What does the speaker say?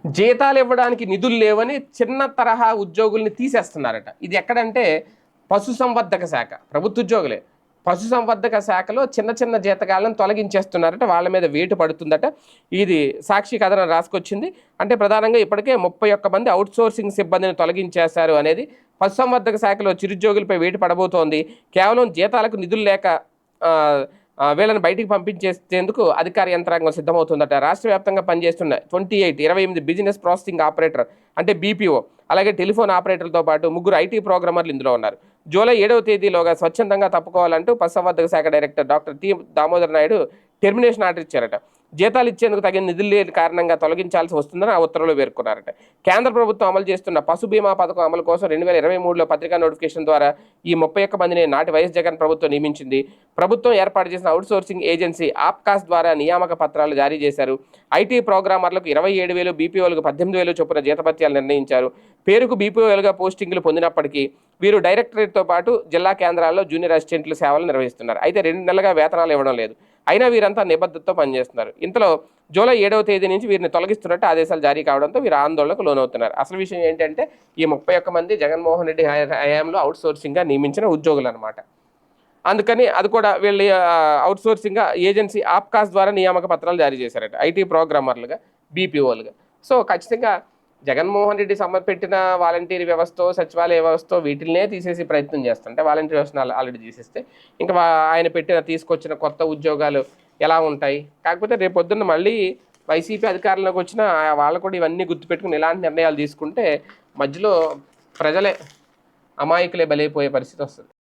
జీతాలు ఇవ్వడానికి నిధులు లేవని చిన్న తరహా ఉద్యోగుల్ని తీసేస్తున్నారట. ఇది ఎక్కడంటే పశుసంవర్ధక శాఖ, ప్రభుత్వ ఉద్యోగులే. పశుసంవర్ధక శాఖలో చిన్న చిన్న జీతగాళ్ళని తొలగించేస్తున్నారట, వాళ్ళ మీద వేటు పడుతుందట. ఇది సాక్షి కథనం రాసుకొచ్చింది. అంటే ప్రధానంగా ఇప్పటికే 31 మంది అవుట్సోర్సింగ్ సిబ్బందిని తొలగించేశారు అనేది. పశుసంవర్ధక శాఖలో చిరుద్యోగులపై వేటు పడబోతోంది. కేవలం జీతాలకు నిధులు లేక వీళ్ళని బయటికి పంపించేందుకు అధికార యంత్రాంగం సిద్ధమవుతుందట. రాష్ట్ర వ్యాప్తంగా పనిచేస్తున్న 28 బిజినెస్ ప్రాసెసింగ్ ఆపరేటర్ అంటే బీపీఓ, అలాగే టెలిఫోన్ ఆపరేటర్లతో పాటు 3 ఐటీ ప్రోగ్రామర్లు ఇందులో ఉన్నారు. జూలై 7వ తేదీలోగా స్వచ్ఛందంగా తప్పుకోవాలంటూ పశుసంవర్ధక శాఖ director doctor T Damodar Naidu termination order ఇచ్చారట. జీతాలు ఇచ్చేందుకు తగిన నిధులు లేని కారణంగా తొలగించాల్సి వస్తుందని ఆ ఉత్తర్వులు పేర్కొన్నారట. కేంద్ర ప్రభుత్వం అమలు చేస్తున్న పశు బీమా పథకం అమలు కోసం 2023లో పత్రికా నోటిఫికేషన్ ద్వారా ఈ 31 మందిని నాటి వైఎస్ జగన్ ప్రభుత్వం నియమించింది. ప్రభుత్వం ఏర్పాటు చేసిన అవుట్సోర్సింగ్ ఏజెన్సీ ఆప్కాస్ ద్వారా నియామక పత్రాలు జారీ చేశారు. ఐటీ ప్రోగ్రామర్లకు 27,000, బీపీఓలకు 18,000 చొప్పున జీతభత్యాలు నిర్ణయించారు. పేరుకు బీపీఓలుగా పోస్టింగ్లు పొందినప్పటికీ వీరు డైరెక్టరేట్తో పాటు జిల్లా కేంద్రాల్లో జూనియర్ అసిస్టెంట్లు సేవలు నిర్వహిస్తున్నారు. అయితే 2 నెలలుగా వేతనాలు ఇవ్వడం లేదు. అయినా వీరంతా నిబద్ధతతో పనిచేస్తున్నారు. ఇంతలో జూలై 7వ తేదీ నుంచి వీరిని తొలగిస్తున్నట్టు ఆదేశాలు జారీ కావడంతో వీరు ఆందోళనకు లోనవుతున్నారు. అసలు విషయం ఏంటంటే ఈ 31 మంది జగన్మోహన్ రెడ్డి హయాంలో అవుట్సోర్సింగ్గా నియమించిన ఉద్యోగులు అనమాట. అందుకని అది కూడా వీళ్ళు అవుట్సోర్సింగ్గా ఏజెన్సీ ఆప్కాస్ ద్వారా నియామక పత్రాలు జారీ చేశారట, ఐటీ ప్రోగ్రామర్లుగా, బీపీఓలుగా. సో ఖచ్చితంగా జగన్మోహన్ రెడ్డి పెట్టిన వాలంటీర్ వ్యవస్థ, సచివాలయ వ్యవస్థ వీటిల్నే తీసేసి ప్రయత్నం చేస్తుంటే, వాలంటీర్ వ్యవస్థను ఆల్రెడీ తీసేస్తే ఇంకా ఆయన తీసుకొచ్చిన కొత్త ఉద్యోగాలు ఎలా ఉంటాయి? కాకపోతే రేపు పొద్దున్న మళ్ళీ వైసీపీ అధికారంలోకి వచ్చిన వాళ్ళు కూడా ఇవన్నీ గుర్తుపెట్టుకుని ఇలాంటి నిర్ణయాలు తీసుకుంటే మధ్యలో ప్రజలే అమాయకులే బలైపోయే పరిస్థితి వస్తుంది.